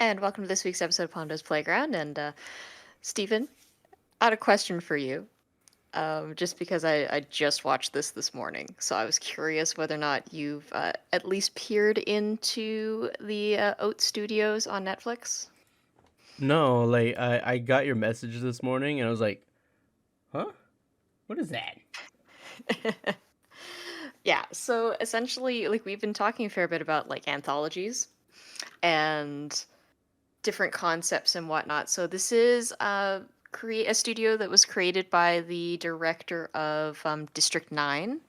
And welcome to this week's episode of Pondos Playground. And Stephen, I had a question for you, just because I just watched this morning. So I was curious whether or not you've at least peered into the Oatstudios on Netflix. No, like I got your message this morning and I was like, huh? What is that? Yeah, so essentially, like we've been talking a fair bit about like anthologies and different concepts and whatnot. So this is create a studio that was created by the director of District 9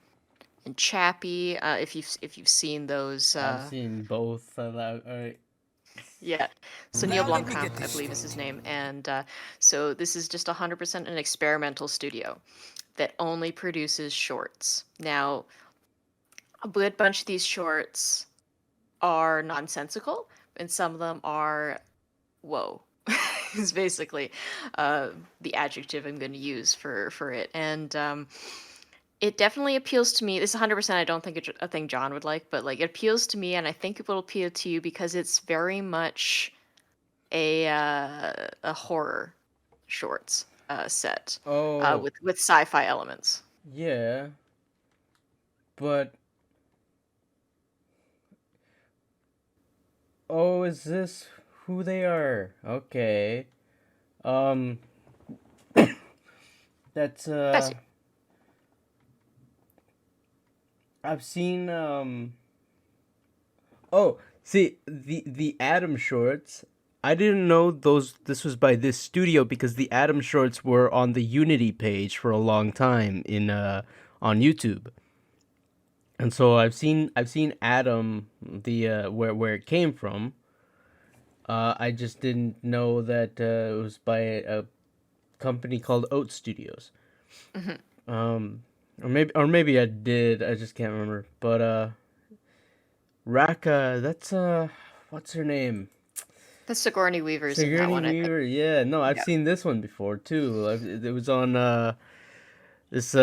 and Chappie. If you've seen those, I've seen both. yeah. So Neil Now let me Blomkamp, get I this believe is straight. his name, and so this is just 100% an experimental studio that only produces shorts. Now, a good bunch of these shorts are nonsensical, and some of them are whoa. Is basically the adjective I'm going to use for it, and it definitely appeals to me. This 100%. I don't think it's a thing John would like, but like it appeals to me, and I think it will appeal to you because it's very much a horror shorts set Oh, with sci-fi elements. yeah, but oh, is this who they are? Okay. Um, that's Bless you. I've seen oh, see the Adam shorts. I didn't know those. This was by this studio because the Adam shorts were on the Unity page for a long time in on YouTube, and so I've seen Adam the where it came from. I just didn't know that it was by a company called Oatstudios. Hmm. Or maybe I did. I just can't remember. But Raka, that's what's her name? The Sigourney Weaver's in that Sigourney one. Weaver, yeah, no, I've Yeah. seen this one before too. It was on this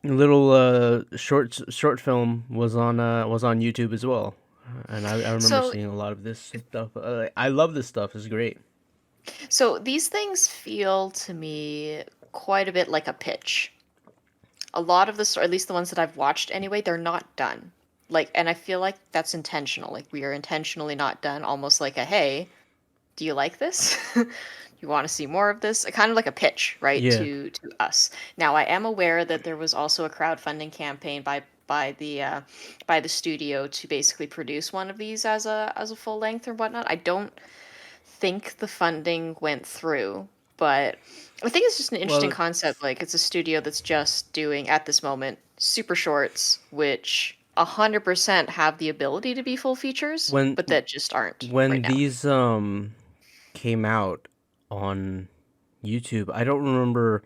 little short film was on YouTube as well, and I remember So seeing a lot of this stuff. I love this stuff. It's great. so these things feel to me quite a bit like a pitch. A lot of the, or at least the ones that I've watched anyway, they're not done. Like, and I feel like that's intentional. Like, we are intentionally not done, almost like a, hey, do you like this? You want to see more of this? Kind of like a pitch, right, Yeah. to us. Now, I am aware that there was also a crowdfunding campaign by the studio to basically produce one of these as a full length or whatnot. I don't think the funding went through, but I think it's just an interesting Well, concept. Like it's a studio that's just doing at this moment super shorts, which 100% have the ability to be full features, when but that just aren't right when now. these came out on YouTube, I don't remember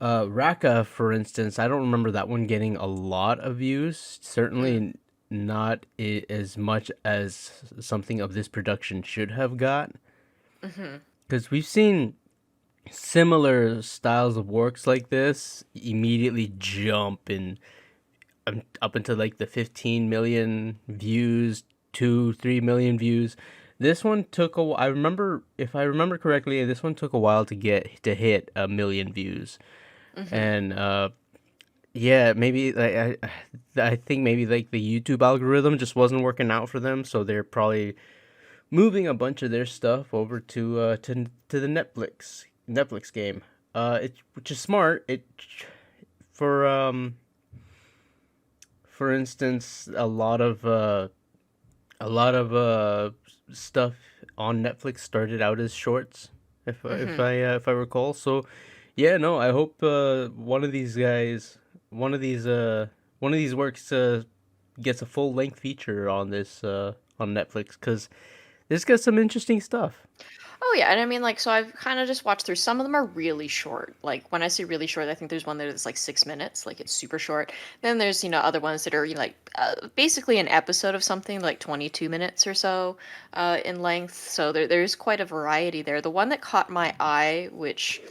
Raka, for instance, I don't remember that one getting a lot of views. Mm, Certainly not as much as something of this production should have got. hmm. Because we've seen similar styles of works like this immediately jump in up into like the 15 million views, 2 3 million views. This one took I remember, if I remember correctly, this one took a while to hit 1 million views. Hmm. And yeah, maybe like I think maybe like the YouTube algorithm just wasn't working out for them, so they're probably moving a bunch of their stuff over to the Netflix game. It which is smart. It for for instance, a lot of stuff on Netflix started out as shorts, Hmm. if I recall. So yeah, no, I hope one of these guys, one of these uh one of these works gets a full length feature on this on Netflix, because this got some interesting stuff. Oh yeah, and I mean like so I've kind of just watched through. Some of them are really short. Like when I say really short, I think there's one there that's like 6 minutes, like it's super short. Then there's other ones that are like basically an episode of something like 22 minutes or so in length. So there's quite a variety there. The one that caught my eye, which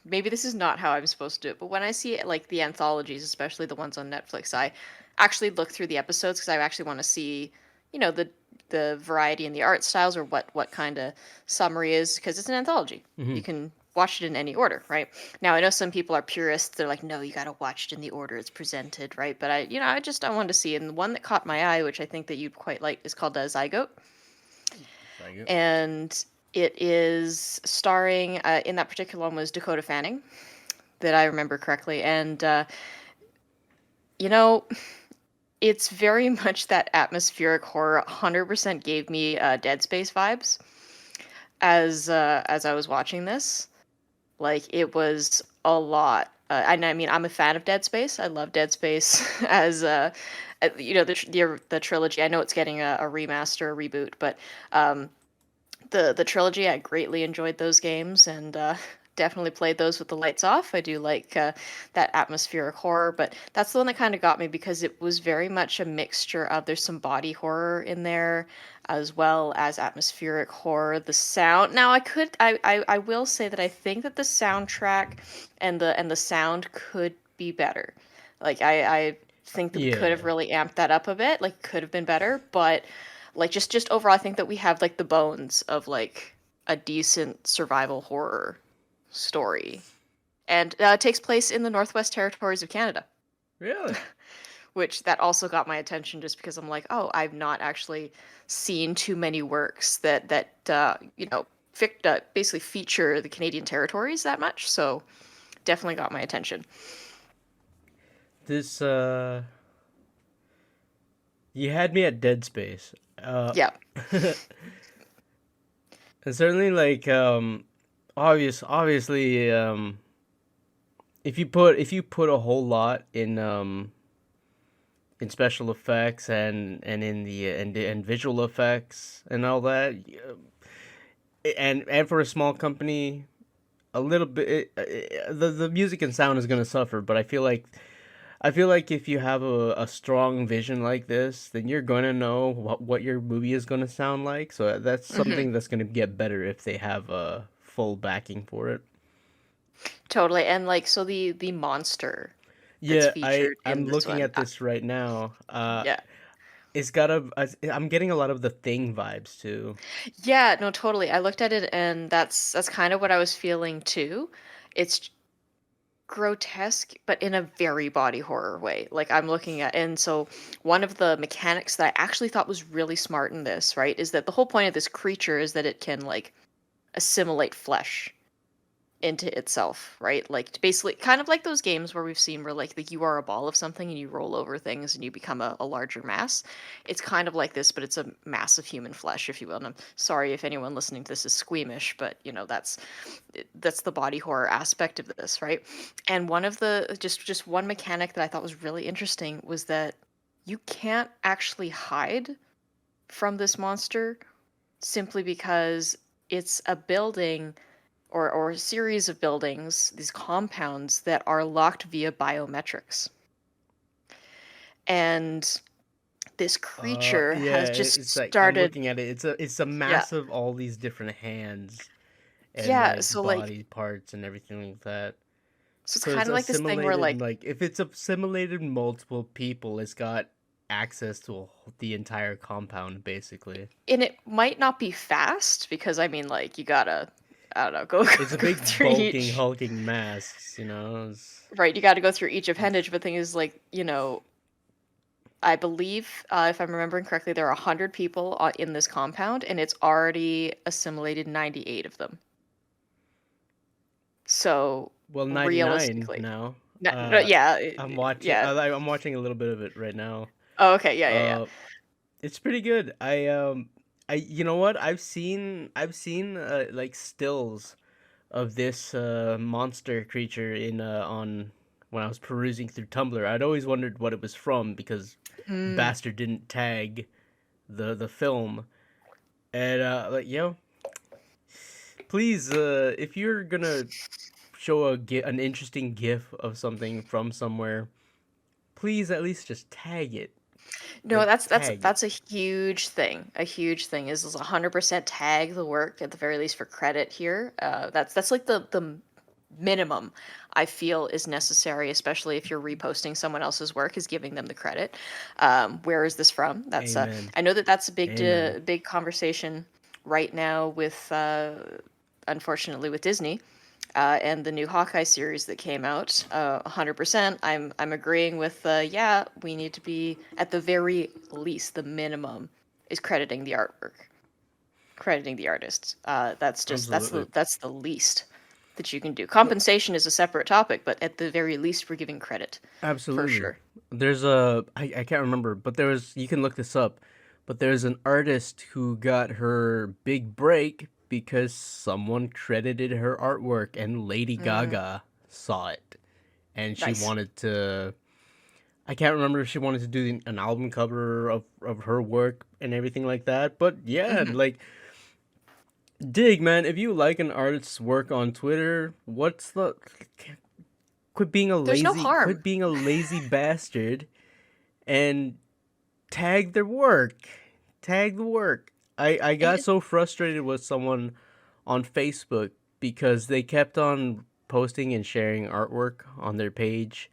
maybe this is not how I'm supposed to do it, but when I see like the anthologies, especially the ones on Netflix, I actually look through the episodes because I actually want to see, the the variety in the art styles, or what kind of summary is, because it's an anthology. Hmm. You can watch it in any order, right? Now I know some people are purists. They're like, no, you got to watch it in the order it's presented, right? But I wanted to see it. And the one that caught my eye, which I think that you'd quite like, is called Zygote, Like it. and it is starring in that particular one was Dakota Fanning, that I remember correctly, and you know, it's very much that atmospheric horror. 100% gave me Dead Space vibes as I was watching this. Like, it was a lot. And I mean, I'm a fan of Dead Space. I love Dead Space as the trilogy. I know it's getting a remaster, a reboot, but um, the trilogy, I greatly enjoyed those games, and definitely played those with the lights off. I do like that atmospheric horror, but that's the one that kind of got me because it was very much a mixture of, there's some body horror in there as well as atmospheric horror. The sound, now I will say that I think that the soundtrack and the sound could be better. Like, I think that we could have Yeah. really amped that up a bit, like could have been better, but like, just overall, I think that we have like the bones of like a decent survival horror story, and it takes place in the Northwest Territories of Canada, Really? which that also got my attention just because I'm like, oh, I've not actually seen too many works that basically feature the Canadian territories that much. So definitely got my attention. This you had me at Dead Space. Yeah. And certainly like obviously if you put a whole lot in special effects and in the and visual effects and all that, and for a small company, a little bit the music and sound is going to suffer, but I feel like if you have a strong vision like this, then you're going to know what your movie is going to sound like. So that's Hmm. something that's going to get better if they have a full backing for it. Totally. And like, so the monster that's Yeah, featured in I'm this looking one, at this right now. yeah. It's got I'm getting a lot of the Thing vibes too. Yeah, no, totally. I looked at it, and that's kind of what I was feeling too. It's grotesque, but in a very body horror way. Like, I'm looking at, and so one of the mechanics that I actually thought was really smart in this, right, is that the whole point of this creature is that it can like assimilate flesh into itself, right? Like, to basically kind of like those games where we've seen where like you are a ball of something and you roll over things and you become a larger mass. It's kind of like this, but it's a mass of human flesh, if you will. And I'm sorry if anyone listening to this is squeamish, but that's the body horror aspect of this, right? And one of the just one mechanic that I thought was really interesting was that you can't actually hide from this monster simply because it's a building or a series of buildings, these compounds that are locked via biometrics. And this creature Yeah, has just it's like I'm started, looking at it. It's a yeah. massive all these different hands and Yeah, like so like, body parts and everything like that. so it's So it's kind of like this thing where assimilated, like, like if it's assimilated multiple people, it's got access to the entire compound basically. and it might not be fast because I mean, like, you gotta, I don't know, go It's a go big through bulking, each, hulking mass. right, you gotta go through each appendage, but the thing is, like, I believe, if I'm remembering correctly, there are 100 people in this compound, and it's already assimilated 98 of them. So Well, 99 realistically, now. no, no, yeah, yeah. I'm watching a little bit of it right now. Oh, okay, yeah, yeah, yeah. Uh it's pretty good. I you know what? I've seen like stills of this monster creature in on when I was perusing through Tumblr. I'd always wondered what it was from because Mm. Bastard didn't tag the film. And like please if you're gonna show an interesting gif of something from somewhere, please at least just tag it. No, Like that's tag it. that's a huge thing. A huge thing is 100% tag the work at the very least for credit here. That's like the minimum I feel is necessary, especially if you're reposting someone else's work, is giving them the credit. Where is this from? That's Amen. I know that that's a Amen. big conversation right now with unfortunately with Disney and the new Hawkeye series that came out. 100%. I'm agreeing with yeah, we need to be at the very least, the minimum is crediting the artwork, crediting the artist. That's just Absolutely. that's the least that you can do. Compensation is a separate topic, but at the very least, we're giving credit for Absolutely. sure. There's I can't remember, but there was, you can look this up, but there's an artist who got her big break because someone credited her artwork and Lady Mm, Gaga saw it and she nice. wanted to, I can't remember if she wanted to do an album cover of her work and everything like that, but yeah, Hmm. like, dig, man, if you like an artist's work on Twitter, what's the, There's no harm. quit being a lazy bastard and tag their work. Tag the work. I got And so frustrated with someone on Facebook because they kept on posting and sharing artwork on their page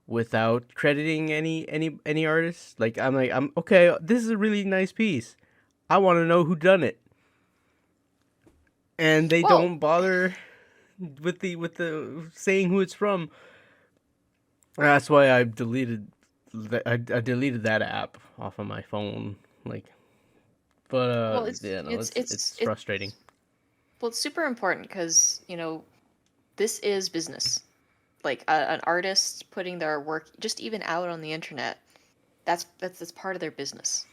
without crediting any artists. Like, I'm okay, this is a really nice piece. I want to know who done it. And they well, don't bother with the saying who it's from. That's why I deleted that app off of my phone. Like, but well, yeah, no, it's frustrating. it's super important because this is business. Like an artist putting their work just even out on the internet. That's part of their business.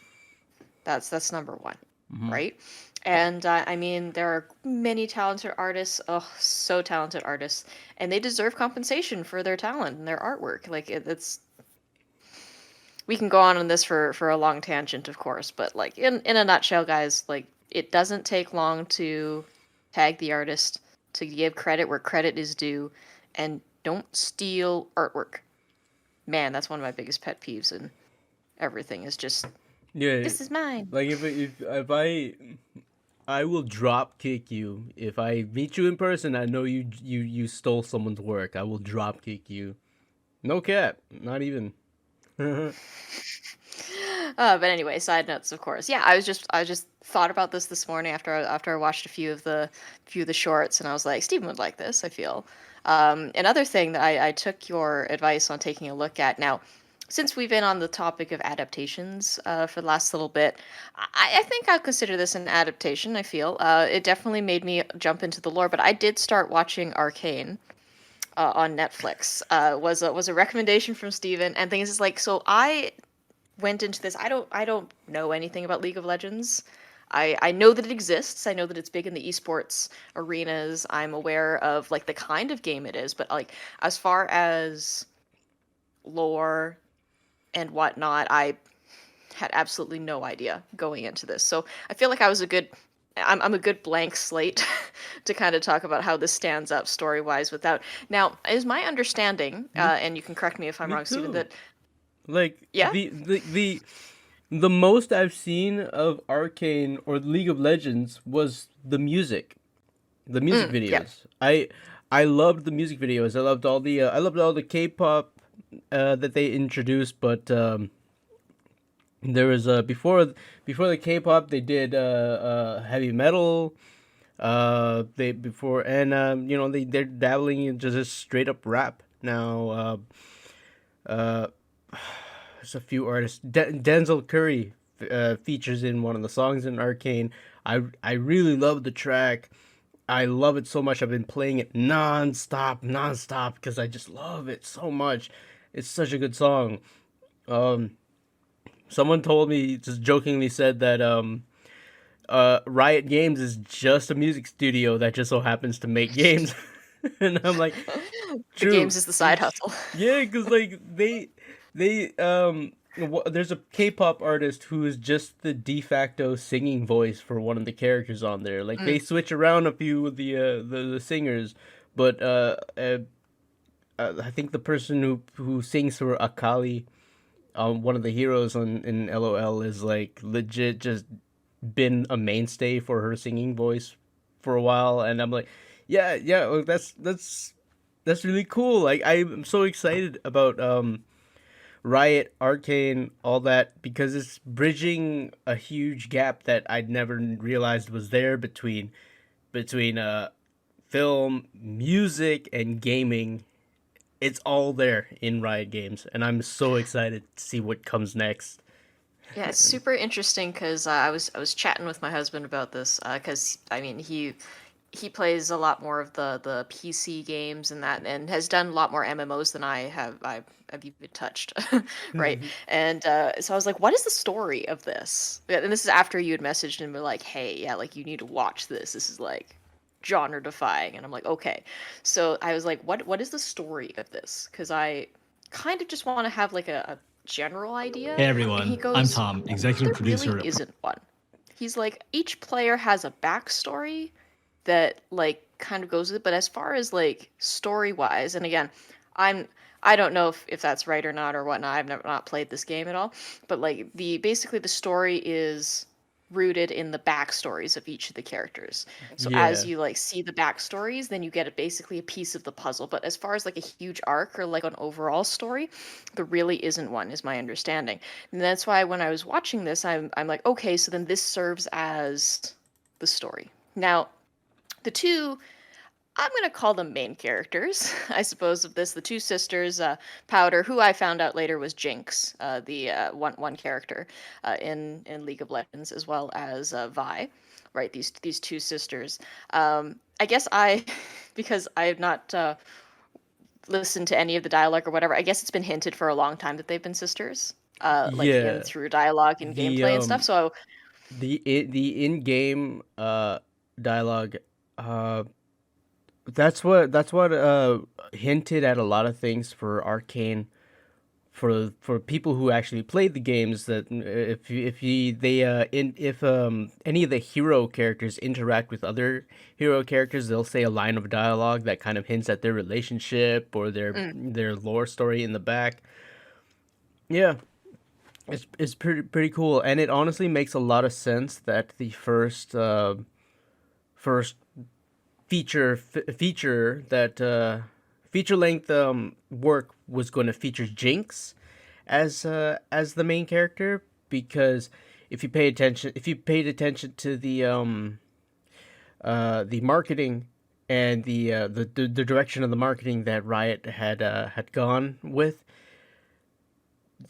That's number one, Hmm. right? And I mean, there are many talented artists, oh, so talented artists, and they deserve compensation for their talent and their artwork. Like it's we can go on this for a long tangent, of course, but like in a nutshell, guys, like it doesn't take long to tag the artist, to give credit where credit is due, and don't steal artwork. Man, that's one of my biggest pet peeves and everything is just Yeah, this is mine. like if I will drop kick you if I meet you in person. I know you stole someone's work. I will drop kick you. No cap, not even. But anyway, side notes, of course. Yeah, I just thought about this morning after I watched a few of the shorts, and I was like, Steven would like this. I feel. Another thing that I took your advice on taking a look at now. Since we've been on the topic of adaptations for the last little bit, I think I'll consider this an adaptation. I feel it definitely made me jump into the lore, but I did start watching Arcane on Netflix. Was a recommendation from Steven, and things is like so. I went into this. I don't know anything about League of Legends. I know that it exists. I know that it's big in the esports arenas. I'm aware of like the kind of game it is, but like as far as lore and whatnot, I had absolutely no idea going into this. So I feel like I was a good I'm a good blank slate to kind of talk about how this stands up story wise without now is my understanding me and you can correct me if I'm me wrong, Stephen, too. that Like yeah. the most I've seen of Arcane or League of Legends was the music Yeah. videos. I loved the music videos. I loved all the K-pop that they introduced, but there was before the K-pop they did heavy metal. They before and they're dabbling into just straight up rap now. Uh, there's a few artists. Denzel Curry features in one of the songs in Arcane. I really love the track. I love it so much. I've been playing it nonstop, because I just love it so much. It's such a good song. Um, Someone told me, just jokingly said that Riot Games is just a music studio that just so happens to make games, and I'm like, The true. games is the side hustle. Yeah, because like there's a K-pop artist who is just the de facto singing voice for one of the characters on there. Like they Mm. switch around a few of the singers, but I think the person who sings for Akali, one of the heroes on in LOL, is like legit just been a mainstay for her singing voice for a while, and I'm like, yeah. Well, that's really cool. Like I'm so excited about Riot, Arcane, all that because it's bridging a huge gap that I'd never realized was there between film, music, and gaming. It's all there in Riot Games, and I'm so excited to see what comes next. Yeah, it's super interesting because I was chatting with my husband about this because I mean he plays a lot more of the PC games and that and has done a lot more MMOs than I've even touched, right? And so I was like, what is the story of this? And this is after you had messaged and were like, hey, yeah, like you need to watch this. This is like genre defying, and I'm like, okay. So I was like, what is the story of this? Because I kind of just want to have like a general idea. Hey And he everyone, I'm goes, Tom, executive there really producer at isn't one. He's like, each player has a backstory that like kind of goes with it, but as far as like story wise, and again, I'm I don't know if that's right or not or whatnot. I've never not played this game at all, but like the basically the story is rooted in the backstories of each of the characters. So as Yeah, you like see the backstories, then you get basically a piece of the puzzle. But as far as like a huge arc or like an overall story, there really isn't one, is my understanding. And that's why when I was watching this, I'm like, okay, so then this serves as the story. Now, the two, I'm going to call them main characters, I suppose, of this. The two sisters, Powder, who I found out later was Jinx, the one character in League of Legends, as well as Vi, right? These two sisters. I guess because I have not listened to any of the dialogue or whatever. I guess it's been hinted for a long time that they've been sisters, like in yeah. through dialogue and The gameplay and stuff. So the in game dialogue uh that's what hinted at a lot of things for Arcane for people who actually played the games that if you, they in if any of the hero characters interact with other hero characters, they'll say a line of dialogue that kind of hints at their relationship or mm, their lore story in the back. Yeah, it's pretty cool, and it honestly makes a lot of sense that the first feature that feature length work was going to feature Jinx as the main character because if you paid attention to the marketing and the direction of the marketing that Riot had gone with,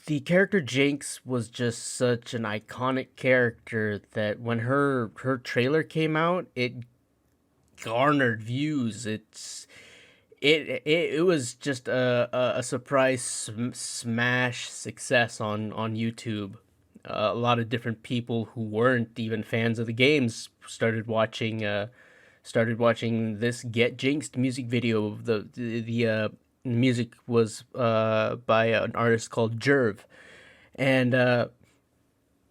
the character Jinx was just such an iconic character that when her trailer came out, it garnered views. It was just a surprise smash success on YouTube. A lot of different people who weren't even fans of the games started watching this Get Jinxed music video. The music was by an artist called Jerv, and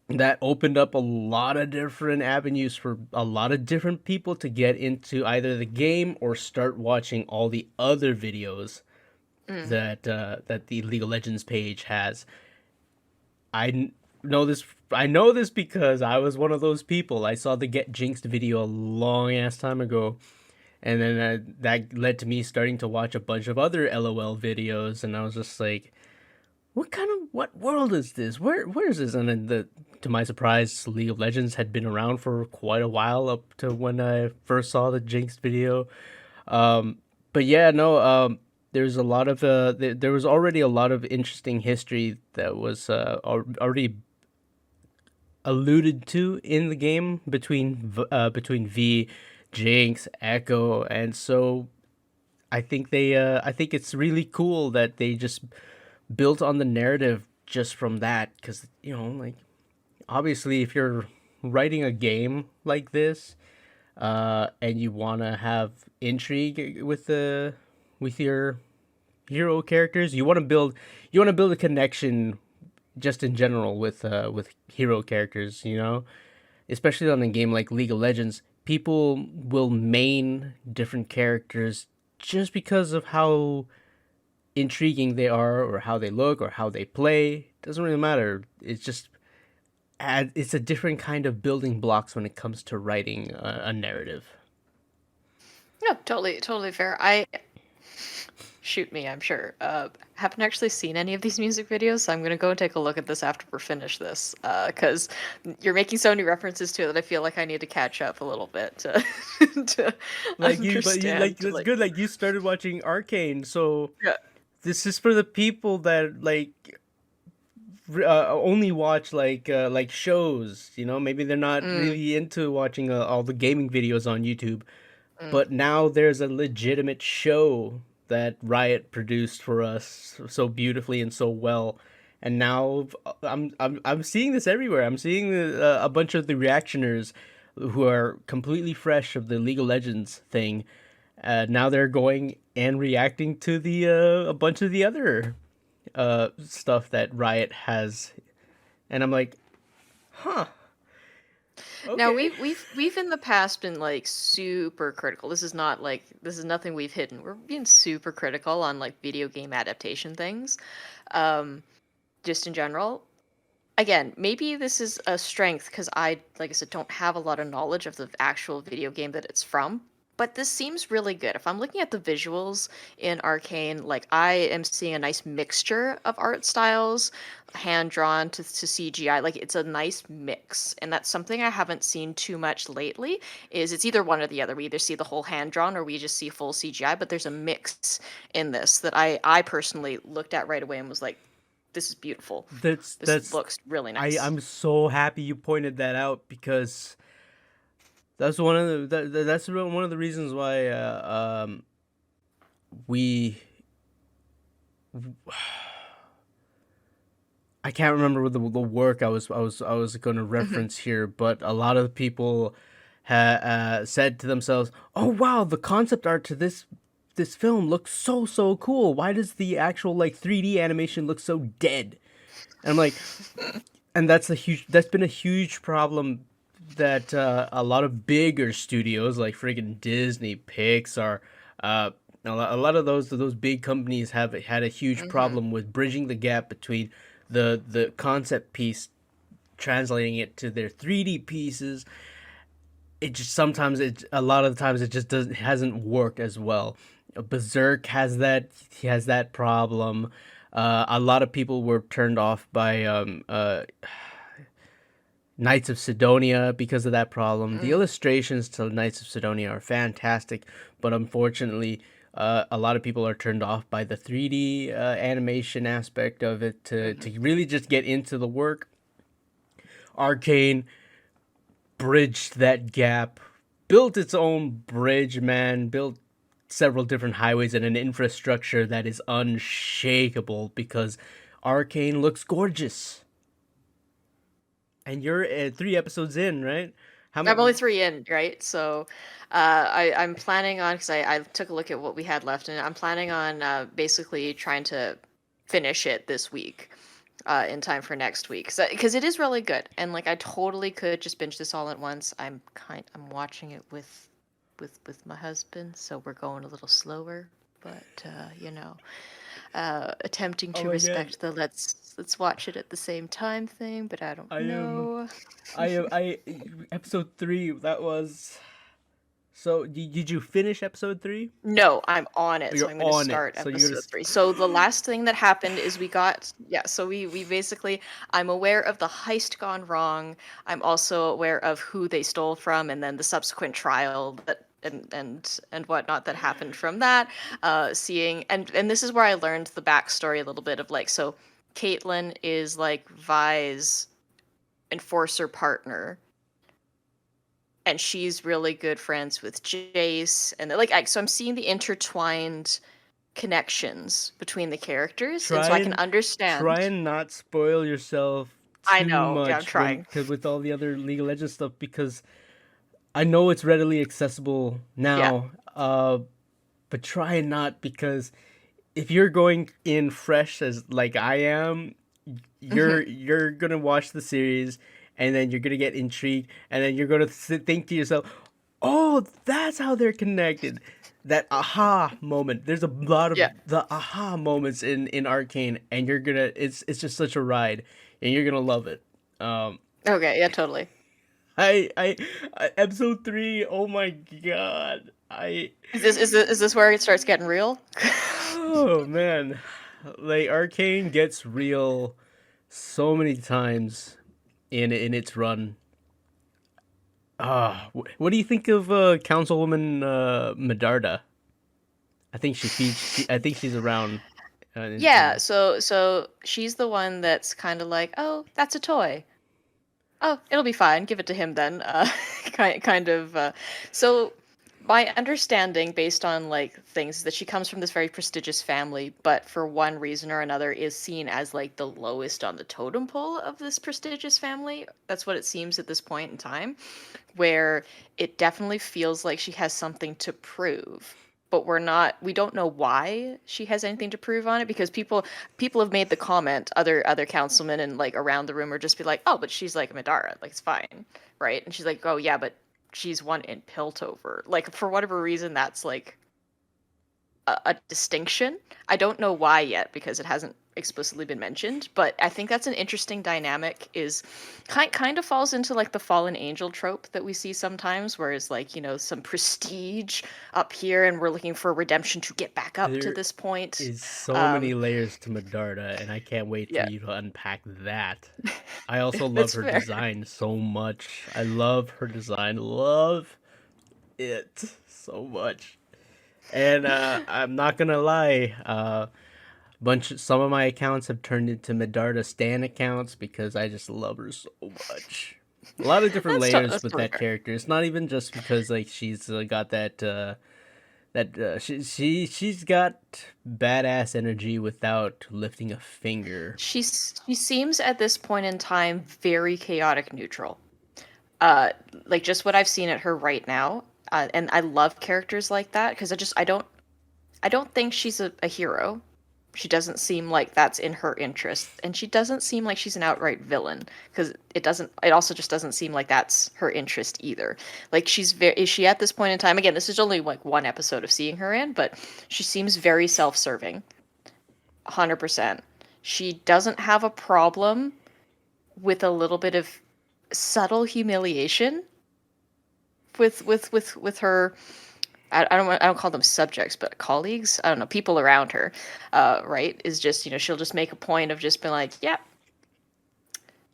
that opened up a lot of different avenues for a lot of different people to get into either the game or start watching all the other videos mm. that the League of Legends page has. I know this. I know this because I was one of those people. I saw the Get Jinxed video a long ass time ago, and then that led to me starting to watch a bunch of other LOL videos, and I was just like, what world is this? Where is this? And then to my surprise, League of Legends had been around for quite a while up to when I first saw the Jinx video. But yeah, no, there's a lot of there was already a lot of interesting history that was already alluded to in the game between V, Jinx, Echo, and so I think it's really cool that they just built on the narrative just from that because like obviously if you're writing a game like this and you want to have intrigue with your hero characters, you want to build a connection just in general with hero characters, especially on a game like League of Legends. People will main different characters just because of how intriguing they are or how they look or how they play. Doesn't really matter. It's just it's a different kind of building blocks when it comes to writing a narrative. No, totally fair. I shoot me, I'm sure. Haven't actually seen any of these music videos, so I'm gonna go and take a look at this after we're finished this. Because you're making so many references to it that I feel like I need to catch up a little bit to to But you understand. like that's good. Like you started watching Arcane, so Yeah. this is for the people that only watch like shows. You know, maybe they're not Mm, really into watching all the gaming videos on YouTube. mm. But now there's a legitimate show that Riot produced for us so beautifully and so well. And now I'm seeing this everywhere. I'm seeing a bunch of the reactioners who are completely fresh of the League of Legends thing. Now they're going and reacting to the a bunch of the other stuff that Riot has, and I'm like, huh, Now okay. we've in the past been like super critical. This is nothing we've hidden. We're being super critical on like video game adaptation things, um, just in general. Again, maybe this is a strength because like I said, don't have a lot of knowledge of the actual video game that it's from. But this seems really good. If I'm looking at the visuals in Arcane, like I am seeing a nice mixture of art styles, hand drawn to CGI. Like it's a nice mix, and that's something I haven't seen too much lately. Is it's either one or the other. We either see the whole hand drawn or we just see full CGI. But there's a mix in this that I personally looked at right away and was like, this is beautiful. This That's looks really nice. I'm so happy you pointed that out because that's one of that's one of the reasons why we I can't remember what the work I was going to Mhm. reference here, but a lot of people said to themselves, "Oh wow, the concept art to this film looks so cool. Why does the actual like 3D animation look so dead?" And I'm like, and that's been a huge problem that a lot of bigger studios like friggin' Disney, Pixar, uh, a lot of those big companies have had a huge Mhm. problem with bridging the gap between the concept piece, translating it to their 3D pieces. It just sometimes it a lot of the times it just doesn't hasn't worked as well. Berserk has that he has that problem. A lot of people were turned off by Knights of Sidonia because of that problem. The Mm. illustrations to Knights of Sidonia are fantastic, but unfortunately, a lot of people are turned off by the 3D animation aspect of it Mhm. to really just get into the work. Arcane bridged that gap, built its own bridge, man, built several different highways and an infrastructure that is unshakable because Arcane looks gorgeous. And you're 3 episodes in, right? How I'm only many? 3 in, right? So, I'm planning on because I took a look at what we had left, and I'm planning on basically trying to finish it this week, in time for next week. So, because it is really good, and like I totally could just binge this all at once. I'm watching it with my husband, so we're going a little slower, but attempting Oh to my god. respect the let's watch it at the same time thing, but I don't I am know. I episode 3 that was so did you finish episode 3? No, I'm on it, so You're I'm gonna on it. start So you're gonna episode 3. So the last thing that happened is so we basically I'm aware of the heist gone wrong. I'm also aware of who they stole from and then the subsequent trial that and whatnot that happened from that. Seeing and this is where I learned the backstory a little bit of like so Caitlyn is like Vi's enforcer partner and she's really good friends with Jace and so I'm seeing the intertwined connections between the characters and try so I can and understand. not spoil yourself I too know, yeah, I'm much when trying. cause with all the other League of Legends stuff because I know it's readily accessible Yeah. now. But try and not because if you're going in fresh as like I am, Mhm. you're gonna watch the series and then you're gonna get intrigued and then you're gonna think to yourself, "Oh, that's how they're connected." That aha moment. There's a lot of Yeah. the aha moments in Arcane, and you're gonna. It's just such a ride, and you're gonna love it. Um, Okay, yeah, totally. I episode 3. Oh my god. I Is this where it starts getting real? oh man, like Arcane gets real so many times in its run. What do you think of Councilwoman Medarda? I think she feeds. I think she's around. Yeah, so she's the one that's kind of like, oh, that's a toy. Oh, it'll be fine. Give it to him then. Kind of. So my understanding, based on like things, is that she comes from this very prestigious family, but for one reason or another, is seen as like the lowest on the totem pole of this prestigious family. That's what it seems at this point in time, where it definitely feels like she has something to prove. But we don't know why she has anything to prove on it, because people have made the comment, other councilmen and like around the room are just be like, oh, but she's like Madara, like it's fine, right? And she's like, oh yeah, but she's one in Piltover. Like for whatever reason, that's like a distinction. I don't know why yet because it hasn't explicitly been mentioned, but I think that's an interesting dynamic. Is kind of falls into like the fallen angel trope that we see sometimes, where it's like, some prestige up here and we're looking for redemption to get back up to There this point. is so many Um, layers to Medarda, and I can't wait for yeah, you to unpack that. I also love that's her fair. design so much. I love her design. Love it so much. And I'm not gonna lie, some of my accounts have turned into Medarda Stan accounts because I just love her so much. A lot of different layers That's with totally that fair. character. It's not even just because like she's got she's got badass energy without lifting a finger. She seems at this point in time very chaotic neutral. uh like just what I've seen at her right now. And I love characters like that because I don't think she's a hero. She doesn't seem like that's in her interest, and she doesn't seem like she's an outright villain, because it also just doesn't seem like that's her interest either. Like is she at this point in time, again, this is only like one episode of seeing her in, but she seems very self-serving. 100%. She doesn't have a problem with a little bit of subtle humiliation with her. I don't call them subjects, but colleagues. I don't know, people around her. Right? Is just, she'll just make a point of just being like, yeah,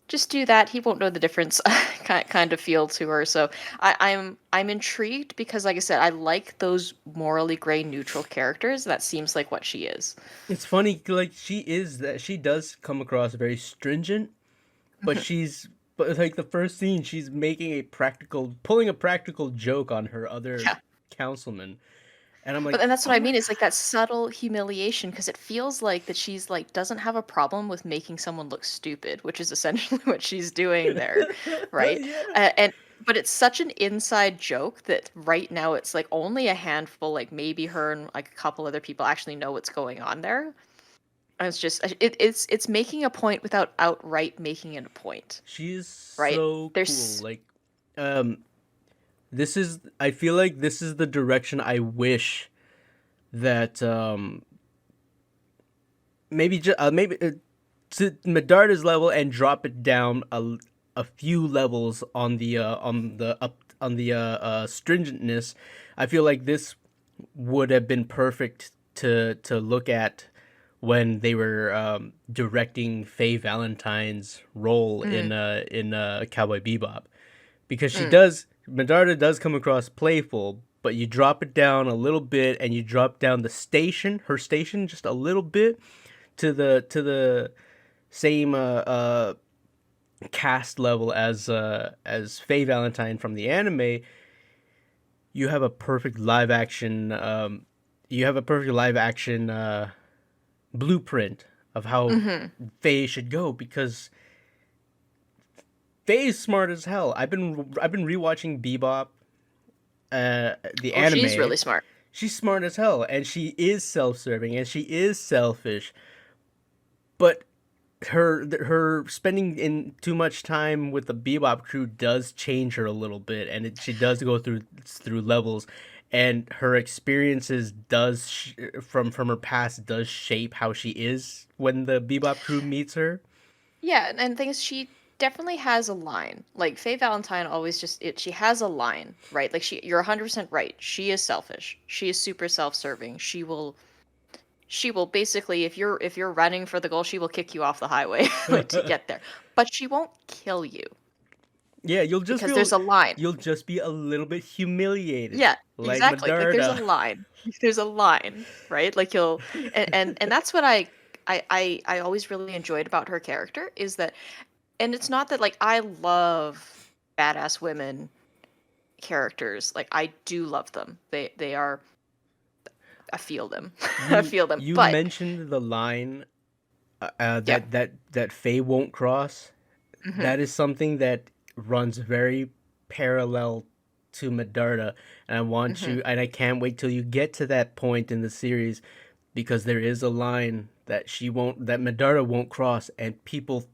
just do that. He won't know the difference. Kind of feel to her. So I'm intrigued because, like I said, I like those morally gray neutral characters. That seems like what she is. It's funny, like she does come across very stringent, but like the first scene, she's pulling a practical joke on her other Yeah. councilman, and I'm But like, and that's what oh I my mean. Is like god, that subtle humiliation, because it feels like that she's like doesn't have a problem with making someone look stupid, which is essentially what she's doing there, right? yeah. And but it's such an inside joke that right now it's like only a handful, like maybe her and like a couple other people actually know what's going on there. And it's making a point without outright making it a point, She's right? so cool. There's Like, um, I feel like this is the direction I wish that maybe to Medarda's level and drop it down a few levels on the stringentness. I feel like this would have been perfect to look at when they were directing Faye Valentine's role mm, in Cowboy Bebop, because mm, Medarda does come across playful, but you drop it down a little bit and you drop down her station just a little bit to the same cast level as Faye Valentine from the anime. You have a perfect live action blueprint of how mm-hmm. Faye should go, because Faye is smart as hell. I've been rewatching Bebop, the Oh, she's anime. really smart. She's smart as hell, and she is self-serving, and she is selfish. But her spending in too much time with the Bebop crew does change her a little bit, and she does go through levels, and her experiences from her past does shape how she is when the Bebop crew meets her. Yeah, and things, she definitely has a line. Like Faye Valentine always she has a line, right? Like you're 100% right. She is selfish. She is super self-serving. She will basically, if you're running for the goal, she will kick you off the highway like to get there. But she won't kill you Yeah, because there's a line. you'll just be a little bit humiliated, Yeah, like exactly. Like there's a Medarda. line. There's a line, right? Like you'll and that's what I always really enjoyed about her character is that, and it's not that like I love badass women characters. Like I do love them. They are, I feel them. I You feel them. you But mentioned the line yeah. that Faye won't cross. Hmm. That is something that runs very parallel to Medarda, and Hmm. I can't wait till you get to that point in the series because there is a line that Medarda won't cross, and people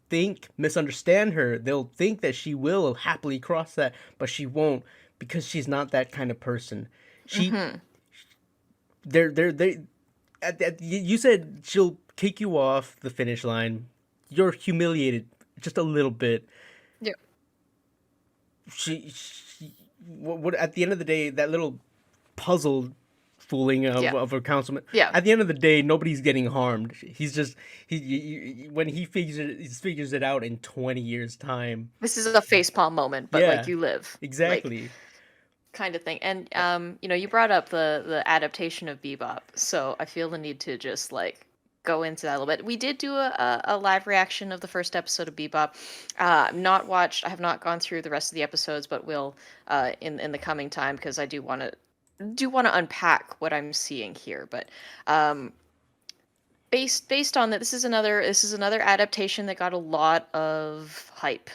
misunderstand her. They'll think that she will happily cross that, but she won't because she's not that kind of person. She Hmm. they you said she'll kick you off the finish line. You're humiliated just a little bit. Yeah. What at the end of the day, that little puzzle fooling Yeah. of a councilman. Yeah. At the end of the day, nobody's getting harmed. He's just when he figures it out in 20 years time. This is a facepalm moment, but like Yeah, you live. Like exactly. kind of thing. And you brought up the adaptation of Bebop, so I feel the need to just like go into that a little bit. We did do a live reaction of the first episode of Bebop. Not watched. I have not gone through the rest of the episodes, but will in the coming time because I do want to unpack what I'm seeing here. But um, based on that, this is another adaptation that got a lot of hype,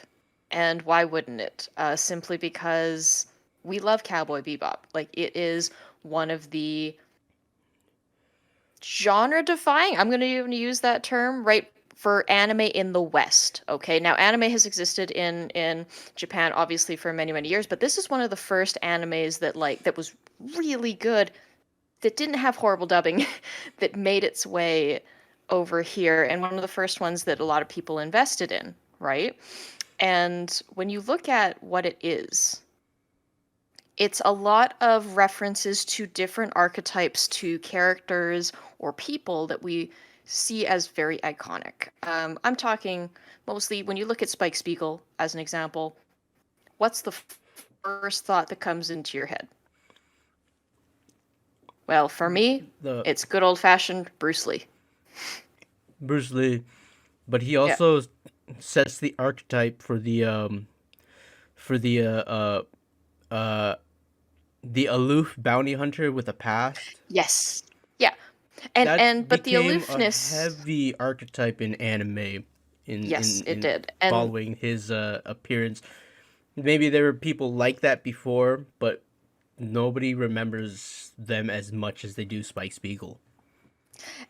and why wouldn't it? Simply because we love Cowboy Bebop. Like it is one of the genre defying. I'm going to even use that term, right? For anime in the West. Okay, now anime has existed in Japan obviously for many many years, but this is one of the first animes that was really good, that didn't have horrible dubbing, that made its way over here, and one of the first ones that a lot of people invested in, right? And when you look at what it is, it's a lot of references to different archetypes, to characters or people that we see as very iconic. I'm talking mostly when you look at Spike Spiegel as an example, what's the first thought that comes into your head? Well, for me, The it's good old fashioned Bruce Lee. Bruce Lee, but he Yeah. also sets the archetype for uh the aloof bounty hunter with a past. Yes. Yeah. And That and but the became a aloofness, heavy archetype in anime yes, it in did. And following his appearance. Maybe there were people like that before, but nobody remembers them as much as they do Spike Spiegel.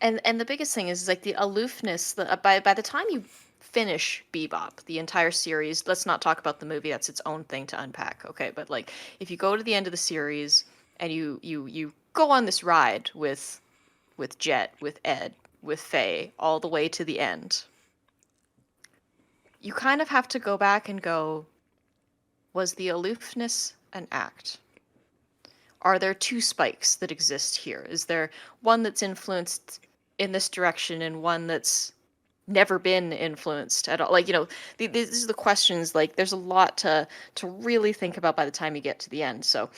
and the biggest thing is like the aloofness. By the time you finish Bebop, the entire series, let's not talk about the movie. That's its own thing to unpack. Okay, but like if you go to the end of the series and you go on this ride with Jet, with Ed, with Faye, all the way to the end, you kind of have to go back and go, was the aloofness an act? Are there two Spikes that exist here? Is there one that's influenced in this direction and one that's never been influenced at all? Like, these are the questions. Like, there's a lot to really think about by the time you get to the end. So,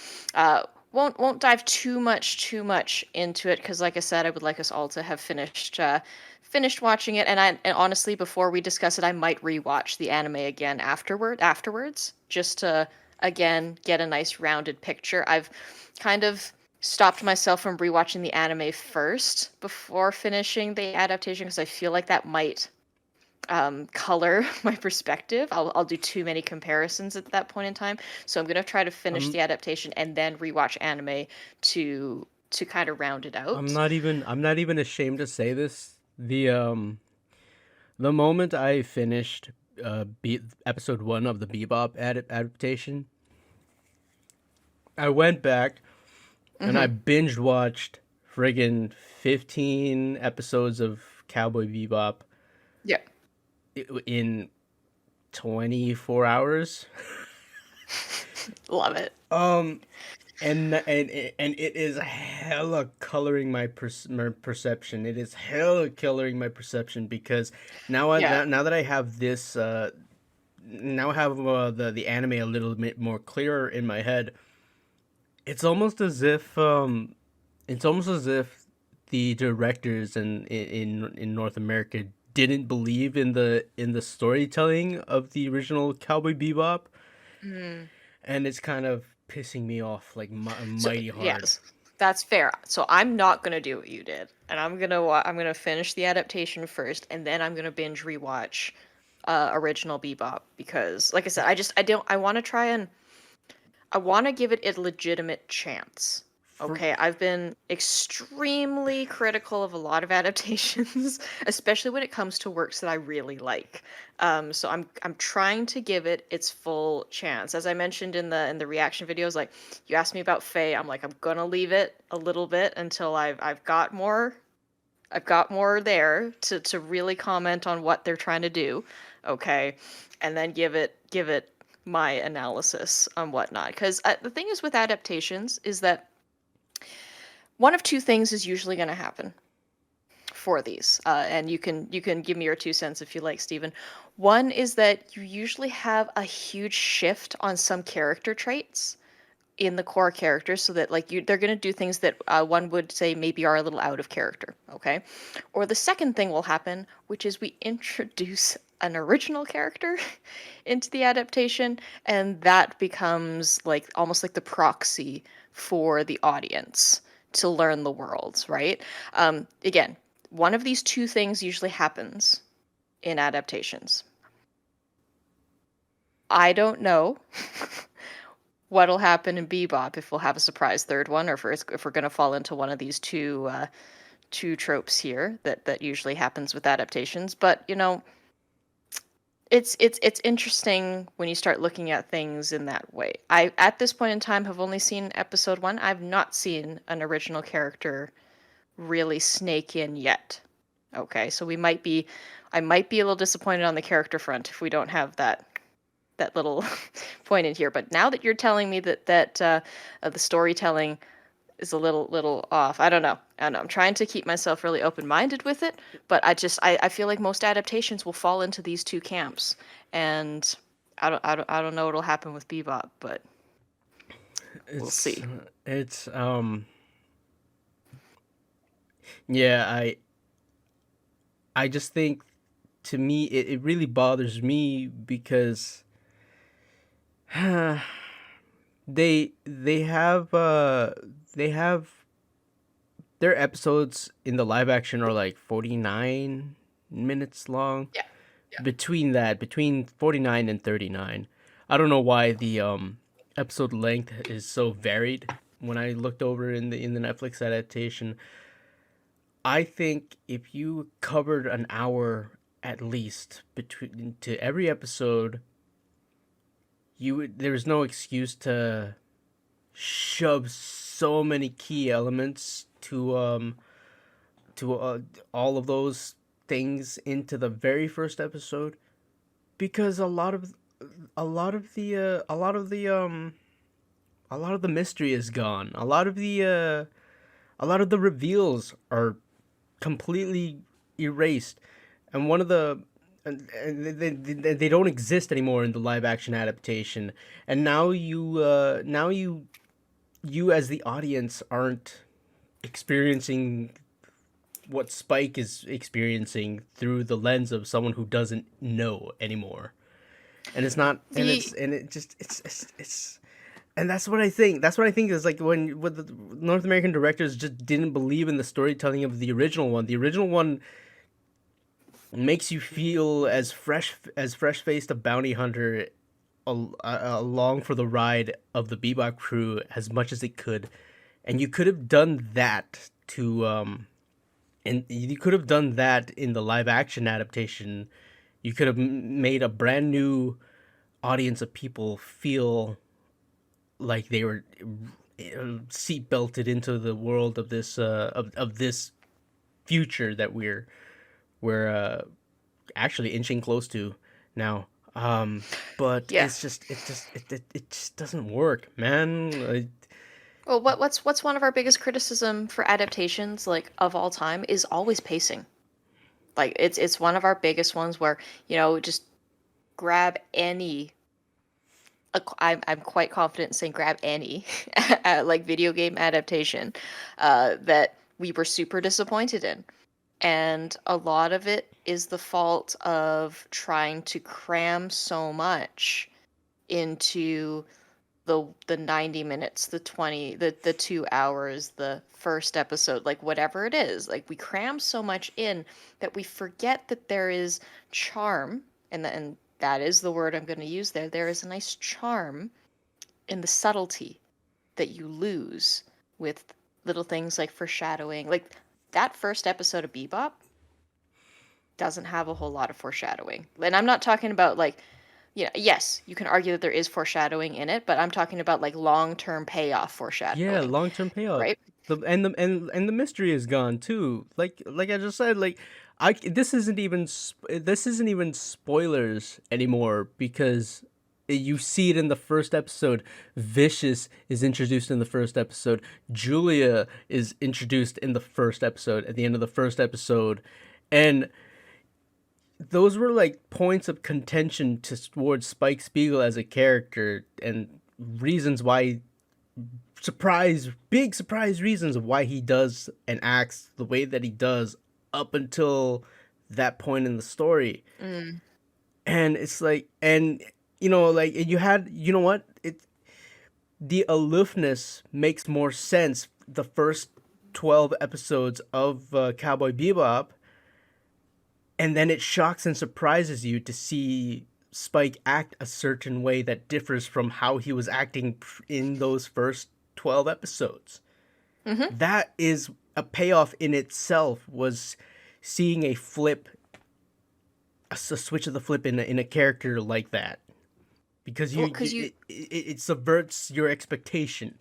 won't dive too much into it because, like I said, I would like us all to have finished watching it. And honestly, before we discuss it, I might rewatch the anime again afterwards, just to again get a nice rounded picture. I've kind of stopped myself from rewatching the anime first before finishing the adaptation because I feel like that might color my perspective. I'll do too many comparisons at that point in time. So I'm gonna try to finish I'm the adaptation and then rewatch anime to kind of round it out. I'm not even ashamed to say this. The moment I finished episode 1 of the Bebop adaptation, I went back and I Hmm. binge watched friggin' 15 episodes of Cowboy Bebop Yeah. in 24 hours. Love it. Um, and it is hella coloring my perception. It is hella coloring my perception because Yeah. now that I have this now I have the anime a little bit more clearer in my head. It's almost as if the directors in North America didn't believe in the storytelling of the original Cowboy Bebop, Mm. and it's kind of pissing me off like So mighty hard. yes, that's fair. So I'm not gonna do what you did, and I'm gonna finish the adaptation first, and then I'm gonna binge rewatch original Bebop because, like I said, I don't I want to try and I want to give it a legitimate chance. For Okay, I've been extremely critical of a lot of adaptations, especially when it comes to works that I really like. So I'm trying to give it its full chance. As I mentioned in the reaction videos, like you asked me about Faye, I'm like I'm gonna leave it a little bit until I've got more there to really comment on what they're trying to do. Okay, and then give it my analysis on whatnot. Because the thing is with adaptations is that one of two things is usually going to happen for these, and you can give me your 2 cents if you like, Stephen. One is that you usually have a huge shift on some character traits in the core characters, so that like you they're going to do things that one would say maybe are a little out of character. Okay, or the second thing will happen, which is we introduce an original character into the adaptation, and that becomes like almost like the proxy for the audience to learn the world, right? Again, one of these two things usually happens in adaptations. I don't know what'll happen in Bebop, if we'll have a surprise third one, or if we're going to fall into one of these two tropes here that usually happens with adaptations. But you know, it's interesting when you start looking at things in that way. I at this point in time have only seen episode 1. I've not seen an original character really snake in yet. Okay, so I might be a little disappointed on the character front if we don't have that little point in here. But now that you're telling me that the storytelling is a little off, I don't know. I don't know. I'm trying to keep myself really open minded with it, but I feel like most adaptations will fall into these two camps, and I don't know what'll happen with Bebop, but we'll it's see. it's yeah, I just think, to me, it really bothers me because they have their episodes in the live action are like 49 minutes long. Yeah. Between 49 and 39. I don't know why the episode length is so varied. When I looked over in the Netflix adaptation, I think if you covered an hour at least between to every episode, there's no excuse to shove so many key elements to all of those things into the very first episode, because a lot of the mystery is gone. A lot of the reveals are completely erased, and one of the and they don't exist anymore in the live action adaptation. And now you as the audience aren't experiencing what Spike is experiencing through the lens of someone who doesn't know anymore. And it's not, The and it just it's and that's what I think. That's what I think is like when the North American directors just didn't believe in the storytelling of the original one. The original one makes you feel as fresh faced a bounty hunter along for the ride of the Bebop crew as much as it could, and you could have done that to and you could have done that in the live action adaptation. You could have made a brand new audience of people feel like they were seat belted into the world of this of this future that we're actually inching close to now. Um, but Yeah. it just doesn't work, man. Well, what's one of our biggest criticism for adaptations like of all time is always pacing. Like it's one of our biggest ones where, just grab any I'm quite confident in saying grab any like video game adaptation that we were super disappointed in. And a lot of it is the fault of trying to cram so much into the 90 minutes, the 20, the 2 hours, the first episode, like whatever it is. Like we cram so much in that we forget that there is charm, and that is the word I'm going to use there. There is a nice charm in the subtlety that you lose with little things like foreshadowing. Like that first episode of Bebop doesn't have a whole lot of foreshadowing. And I'm not talking about like, yes, you can argue that there is foreshadowing in it, but I'm talking about like long-term payoff Yeah, foreshadowing, long-term payoff. right? And the mystery is gone too. Like I just said, like I this isn't even spoilers anymore because you see it in the first episode. Vicious is introduced in the first episode. Julia is introduced in the first episode at the end of the first episode. And those were like points of contention towards Spike Spiegel as a character and reasons why big surprise reasons of why he does and acts the way that he does up until that point in the story. Mm. And it's like, and like you know what? The aloofness makes more sense the first 12 episodes of Cowboy Bebop, and then it shocks and surprises you to see Spike act a certain way that differs from how he was acting in those first 12 episodes. Mm-hmm. That is a payoff in itself, was seeing a switch of the flip in a character like that. Because Well, because it subverts your expectation.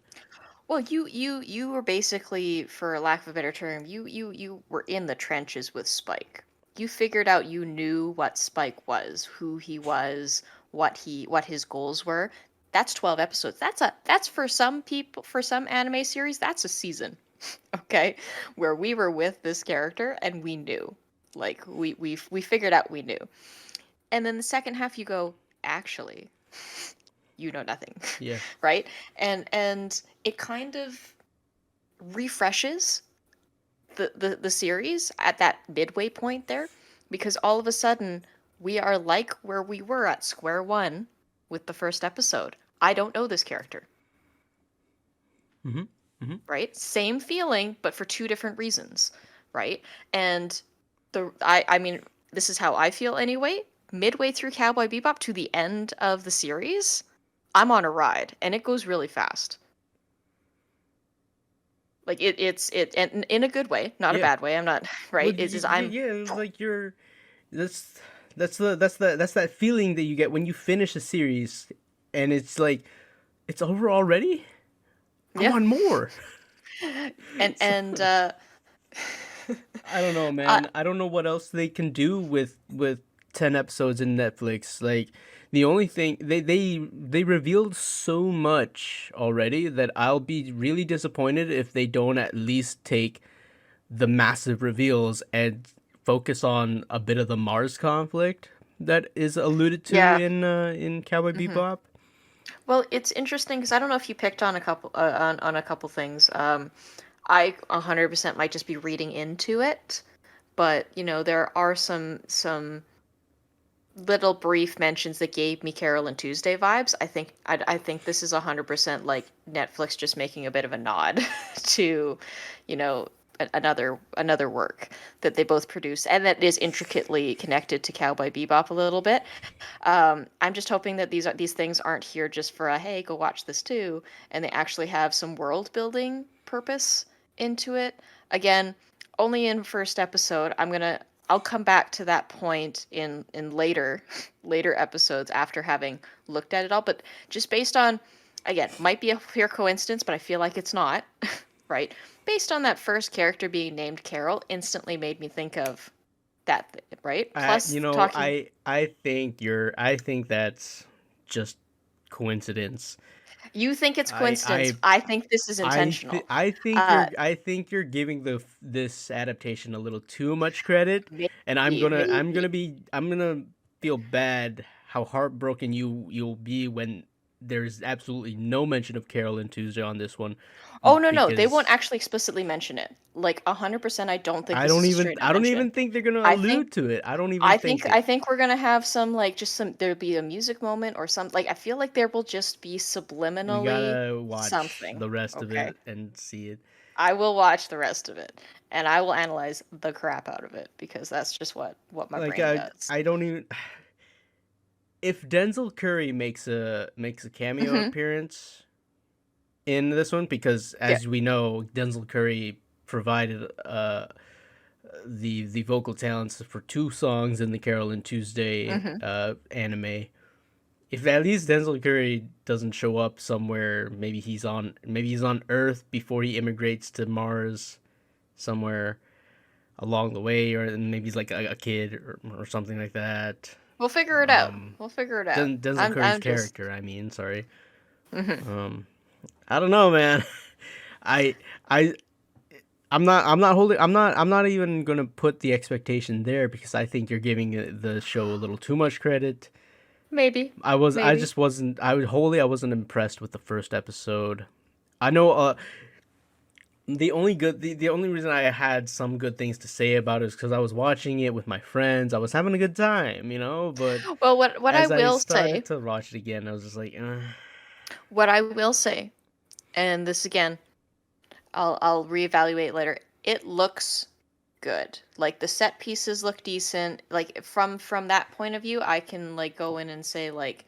well, you were basically, for lack of a better term, you were in the trenches with Spike. You figured out, you knew what Spike was, who he was, what his goals were. That's 12 episodes. That's for some people, for some anime series, that's a season. Okay? Where we were with this character and we knew. Like we figured out we knew. And then the second half you go, actually, you know nothing. Yeah. Right? And it kind of refreshes the series at that midway point there, because all of a sudden we are like where we were at square one with the first episode. I don't know this character. Mm-hmm. Mm-hmm. Right? Same feeling, but for two different reasons, right? And I mean, this is how I feel anyway. Midway through Cowboy Bebop to the end of the series, I'm on a ride, and it goes really fast. Like it's and in a good way, not a Yeah. bad way. I'm not Well, right. It's just I'm yeah, like you're that's that's that feeling that you get when you finish a series and it's like it's over already. I yeah, want more. and So, and I don't know, I, man. I don't know what else they can do with 10 episodes in Netflix. Like the only thing they revealed so much already that I'll be really disappointed if they don't at least take the massive reveals and focus on a bit of the Mars conflict that is alluded to yeah. in Cowboy Hmm. Bebop. Well, it's interesting because I don't know if you picked on a couple on a couple things. I 100% might just be reading into it, but there are some little brief mentions that gave me Carol and Tuesday vibes. I think this is 100% like Netflix just making a bit of a nod to, you know, another work that they both produce and that is intricately connected to Cowboy Bebop a little bit. I'm just hoping that these things aren't here just for a hey, go watch this too, and they actually have some world building purpose into it. Again, only in first episode. I'll come back to that point in later episodes after having looked at it all. But just based on, again, might be a pure coincidence, but I feel like it's not, right? Based on that first character being named Carol, instantly made me think of right? I Plus you know talking. I think that's just coincidence. You think it's I coincidence. I I think this is intentional. Uh, I think you're giving this adaptation a little too much credit, and maybe. I'm gonna feel bad how heartbroken you'll be when there's absolutely no mention of Carol and Tuesday on this one, Oh, no, no, they won't because actually explicitly mention it. Like 100%, I don't think this is a straight up I don't mention. even think they're gonna I think allude to it. I don't even think I it. think we're gonna have some like just some there'll be a music moment or some like I feel like there will just be We subliminally gotta watch something. the rest of Okay. it and see it. I will watch the rest of it and I will analyze the crap out of it because that's just what my Like brain does. I don't even if Denzel Curry makes a cameo Hmm. appearance in this one, because Yeah. as we know, Denzel Curry provided the vocal talents for two songs in the Carol and Tuesday Hmm. anime. If at least Denzel Curry doesn't show up somewhere, maybe he's on Earth before he immigrates to Mars somewhere along the way, or maybe he's like a kid or something like that. We'll figure it out. Um, We'll figure it out. Denzel Curry's I'm just. character, I mean, sorry. Hmm. Um, I don't know, man. I I I'm not even gonna put the expectation there, because I think you're giving the show a little too much credit. Maybe. I Maybe. just wasn't I wasn't impressed with the first episode. I know the only reason I had some good things to say about it is because I was watching it with my friends. I was having a good time, you know. But Well, what I as I will say, started to watch it again, I was just like, what I will say, and this again, I'll reevaluate later. It looks good. Like the set pieces look decent. Like from that point of view, I can like go in and say like,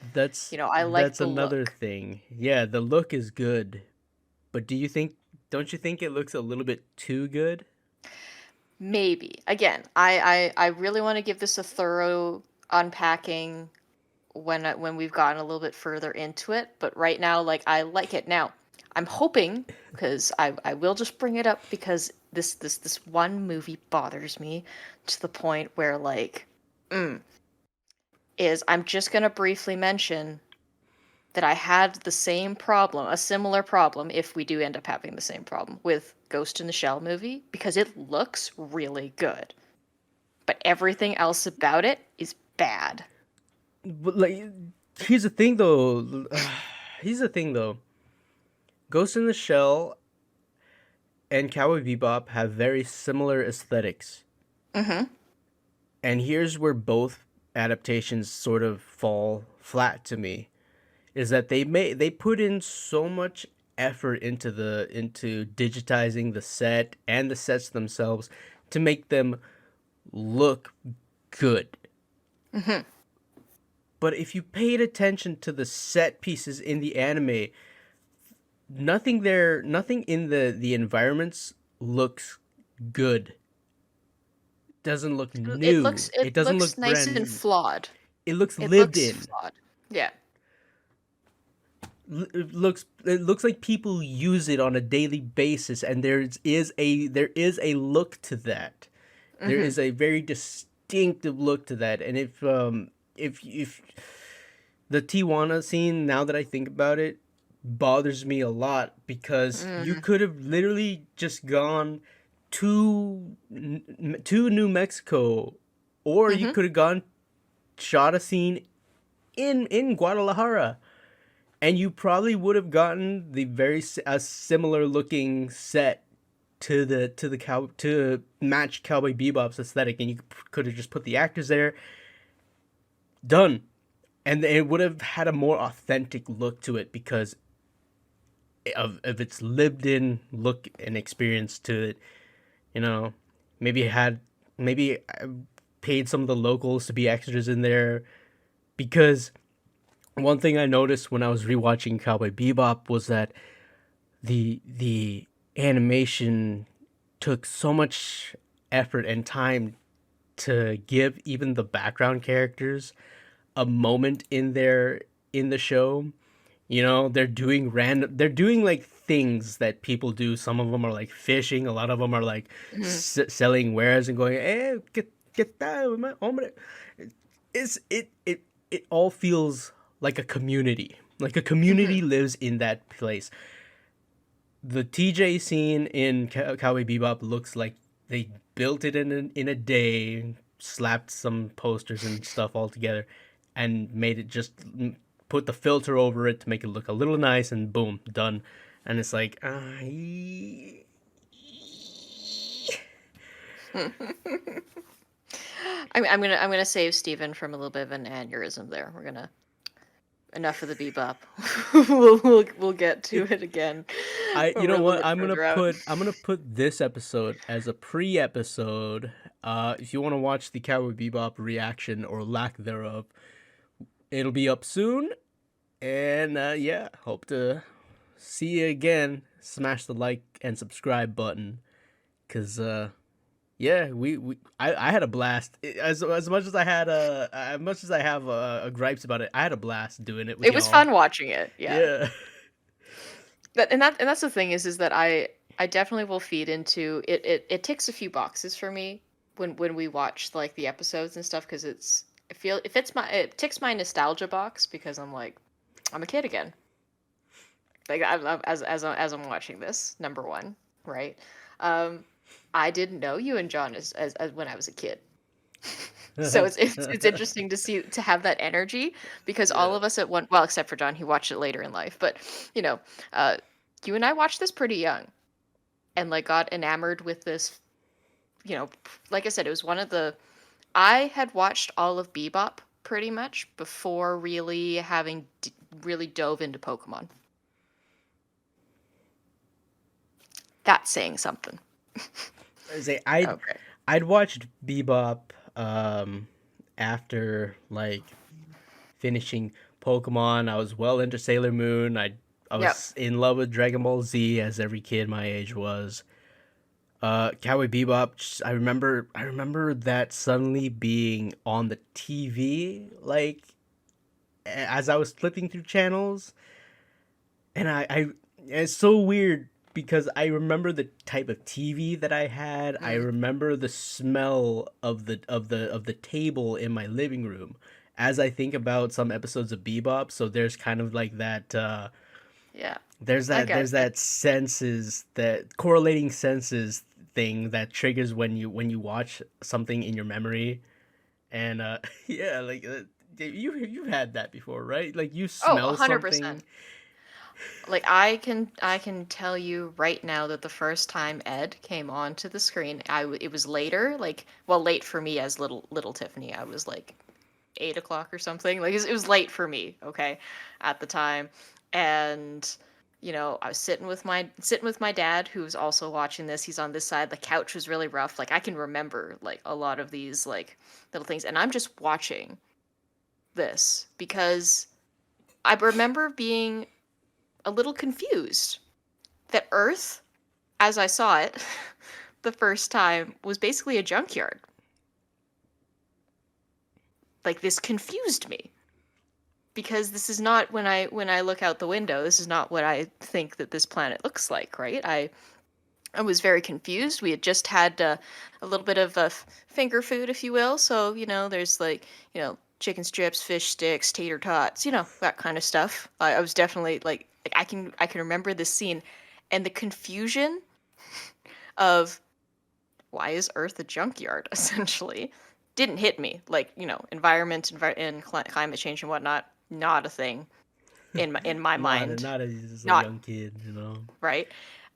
I like that's the another look. thing. Yeah, the look is good, but don't you think it looks a little bit too good? Maybe. Again, I really want to give this a thorough unpacking when we've gotten a little bit further into it, but right now like I like it. Now, I'm hoping because I will just bring it up because this one movie bothers me to the point where like is I'm just going to briefly mention that I had the same problem, a similar problem, if we do end up having the same problem with Ghost in the Shell movie, because it looks really good, but everything else about it is bad. But like, here's the thing though. Here's the thing though. Ghost in the Shell and Cowboy Bebop have very similar aesthetics. Mm-hmm. And here's where both adaptations sort of fall flat to me, is that they put in so much effort into digitizing the set and the sets themselves to make them look good. Mm-hmm. But if you paid attention to the set pieces in the anime, nothing in the environments looks good. Doesn't look new. It It doesn't looks look nice brand and new. flawed. It looks It lived looks in. flawed. Yeah. It looks like people use it on a daily basis, and there is a look to that. There Mm-hmm. is a very distinctive look to that. And if the Tijuana scene, now that I think about it, bothers me a lot, because you Mm-hmm. could have literally just gone to New Mexico, or you Mm-hmm. could have gone shot a scene in Guadalajara, and you probably would have gotten a similar looking set to the cow to match Cowboy Bebop's aesthetic, and you could have just put the actors there, done, and it would have had a more authentic look to it, because of its lived in look and experience to it. You know, maybe it had maybe I paid some of the locals to be extras in there, because one thing I noticed when I was rewatching Cowboy Bebop was that the animation took so much effort and time to give even the background characters a moment in the show. You know, they're doing like things that people do. Some of them are like fishing, a lot of them are like Mm-hmm. selling wares and going, Get down with my hombre. It all feels like a community. Like a community Hmm. lives in that place. The TJ scene in Cowboy Bebop looks like they built it in a day, slapped some posters and stuff all together, and made it just put the filter over it to make it look a little nice, and boom, done. And it's like, I'm gonna save Steven from a little bit of an aneurysm there. We're gonna enough of the bebop. We'll get to it again you when we're know a little what? bit further out. I'm gonna put this episode as a pre-episode. If you want to watch the Cowboy Bebop reaction or lack thereof, it'll be up soon. And yeah, hope to see you again. Smash the like and subscribe button, cause yeah, I had a blast. As much as I had as much as I have gripes about it, I had a blast doing it with It was y'all. fun watching it. Yeah. Yeah. That's the thing is that I definitely will feed into it. It ticks a few boxes for me when we watch like the episodes and stuff because I feel if it's my it ticks my nostalgia box because I'm like I'm a kid again. Like as I'm watching this, number one, right? Um, I didn't know you and John as when I was a kid. So it's interesting to have that energy because all Yeah. of us at one well except for John he watched it later in life but you know uh you and I watched this pretty young and like got enamored with this like I said it was one of the I had watched all of Bebop pretty much before really having really dove into Pokemon. That's saying something. I say Okay. I'd watched Bebop after like finishing Pokemon. I was well into Sailor Moon. I Yep. was in love with Dragon Ball Z as every kid my age was. Cowboy Bebop. I remember that suddenly being on the TV, like as I was flipping through channels, and it's so weird because I remember the type of TV that I had. I Mm, remember the smell of the table in my living room. As I think about some episodes of Bebop, so there's kind of like that. yeah. I get There's it. that senses that correlating senses thing that triggers when you watch something in your memory, and yeah, like you've had that before, right? Like you Oh, smell 100%. something. Like I can tell you right now that the first time Ed came onto the screen, it was later, like well, late for me as little Tiffany. I was like 8 o'clock or something. Like it was late for me, okay, at the time, and I was sitting with my dad who was also watching this. He's on this side. The couch was really rough. Like I can remember like a lot of these like little things, and I'm just watching this because I remember being a little confused that Earth, as I saw it the first time, was basically a junkyard. Like this confused me because this is not when I look out the window, this is not what I think that this planet looks like, right? I was very confused. We had just had a little bit of finger food, if you will. So, there's like, chicken strips, fish sticks, tater tots, that kind of stuff. I was definitely like I can remember this scene and the confusion of why is Earth a junkyard essentially didn't hit me. Like, environment and climate change and whatnot, not a thing in my mind. Not as a Not young kid, you know. right?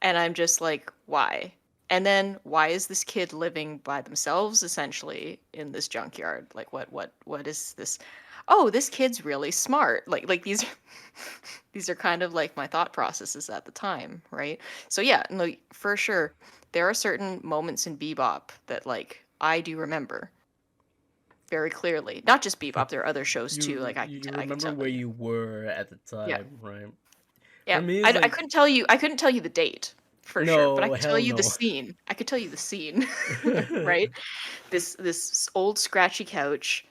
And I'm just like, why? And then why is this kid living by themselves essentially in this junkyard? Like what is this? Oh, this kid's really smart. Like these these are kind of like my thought processes at the time, right? So yeah, no, for sure. There are certain moments in Bebop that like I do remember very clearly. Not just Bebop, there are other shows too. Like You I could remember tell where you. you were at the Yeah. time, right? For Yeah, me, it's I like couldn't tell you. I couldn't tell you the date for sure, but I no, could tell hell you the no. scene. I could tell you the scene, right? This old scratchy couch,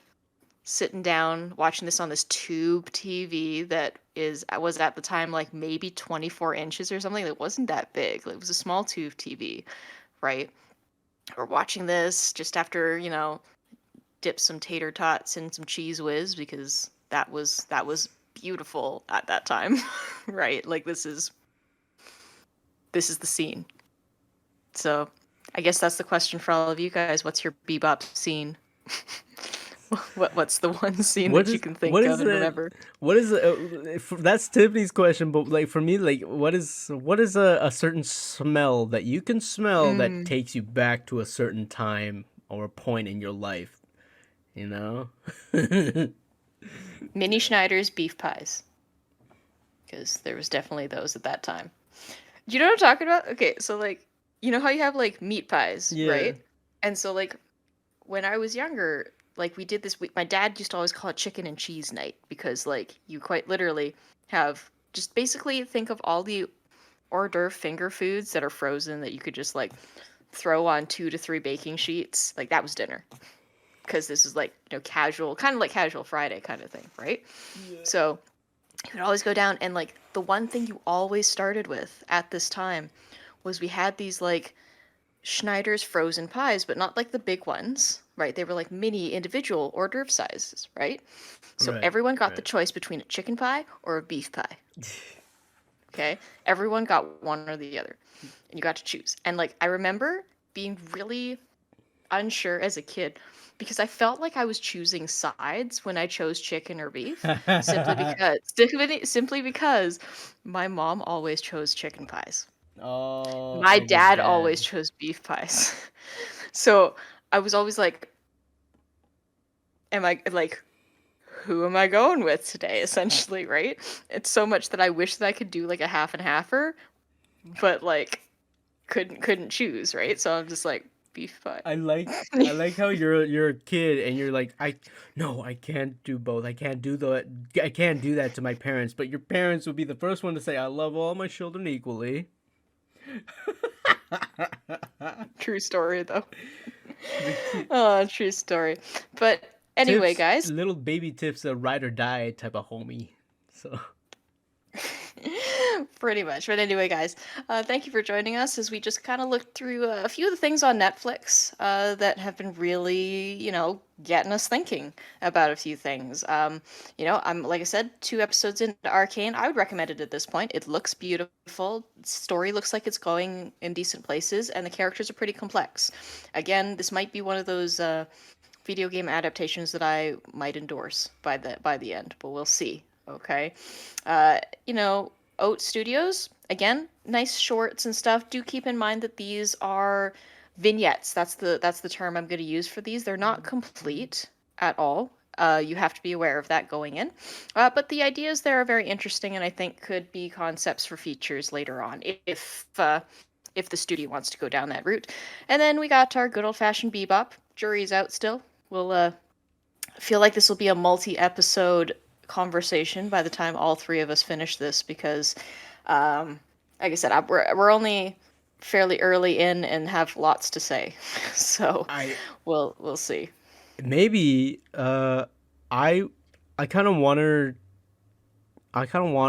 sitting down watching this on this tube TV that was at the time like maybe 24 inches or something. It wasn't that big. It was a small tube TV, right? We're watching this just after dip some tater tots in some cheese whiz because that was beautiful at that time, right? Like this is the scene. So I guess that's the question for all of you guys. What's your bebop scene? What's the one scene What that you is can what think is of and it? remember? What is that's Tiffany's question, but like for me, like what is a certain smell that you can smell that Mm, takes you back to a certain time or a point in your life? You know? Mini Schneider's beef pies, because there was definitely those at that time. Do you know what I'm talking about? Okay, so like, you know how you have like meat pies, Yeah. right? And so like when I was younger, like we did this. My dad used to always call it chicken and cheese night because like you quite literally have just basically think of all the hors d'oeuvre finger foods that are frozen that you could just like throw on 2 to 3 baking sheets. Like that was dinner because this is like casual, kind of like casual Friday kind of thing, right? Yeah. So you would always go down and like the one thing you always started with at this time was we had these like Schneider's frozen pies, but not like the big ones, right? They were like mini individual hors d'oeuvre sizes, right? So Right. everyone got the Right. choice between a chicken pie or a beef pie. Okay. Everyone got one or the other. And you got to choose. And like I remember being really unsure as a kid because I felt like I was choosing sides when I chose chicken or beef, simply because my mom always chose chicken pies. Oh, My and your dad always dad. chose beef pies. So I was always like, am I like, who am I going with today? Essentially, right? It's so much that I wish that I could do like a half and halfer, but like couldn't choose, right? So I'm just like beef pie. I like how you're a kid and you're like, no, I can't do both. I can't do that to my parents, but your parents would be the first one to say I love all my children equally. True story though. The kid Oh, true story. But anyway, Tiff's guys, little baby Tiff's a ride or die type of homie. So pretty much. But anyway, guys, thank you for joining us as we just kind of looked through a few of the things on Netflix that have been really, getting us thinking about a few things. I'm like I said, 2 episodes into Arcane. I would recommend it at this point. It looks beautiful. Story looks like it's going in decent places, and the characters are pretty complex. Again, this might be one of those video game adaptations that I might endorse by the end, but we'll see. Okay, uh, you know, Oatstudios again, nice shorts and stuff. Do keep in mind that these are vignettes. That's the term I'm going to use for these. They're not complete at all. You have to be aware of that going in. But the ideas there are very interesting, and I think could be concepts for features later on if the studio wants to go down that route. And then we got our good old fashioned bebop. Jury's out still. We'll feel like this will be a multi-episode conversation by the time all three of us finish this because, like I said, we're only fairly early in and have lots to say, so I we'll see. maybe I I kind of want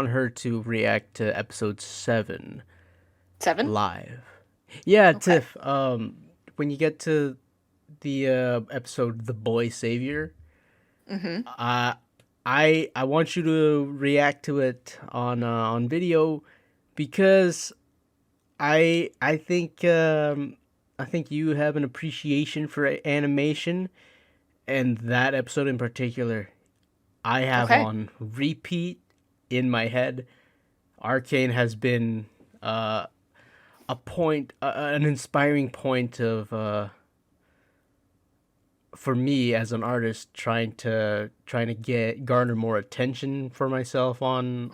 her to react to episode 7 7. live. Yeah, Okay. Tiff. When you get to the episode "The Boy Savior," Mm-hmm. uh, I want you to react to it on video because I think you have an appreciation for animation, and that episode in particular, I have Okay. on repeat in my head. Arcane has been uh, an inspiring point of for me as an artist trying to get garner more attention for myself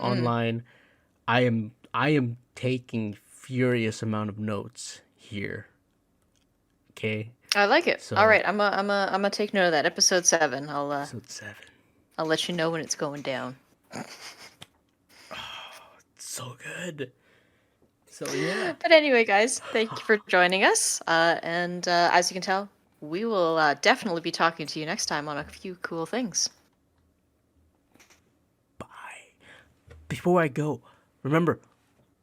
Mm, online. I am taking furious amount of notes here. Okay, I like it. All so right, I'm a take note of that. Episode 7. episode 7, I'll let you know when it's going down. so good. So yeah, But anyway, guys, thank you for joining us. And as you can tell, we will definitely be talking to you next time on a few cool things. bye. Before I go, remember,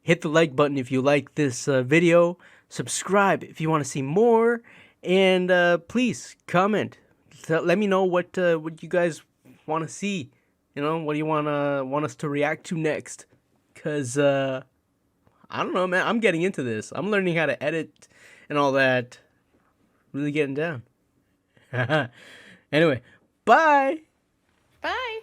hit the like button if you like this video. Subscribe if you want to see more, and please comment, let me know what you guys want to see. You know, what do you want us to react to next? Cause I don't know, man. I'm getting into this. I'm learning how to edit and all that. Really getting down. Anyway, bye. Bye.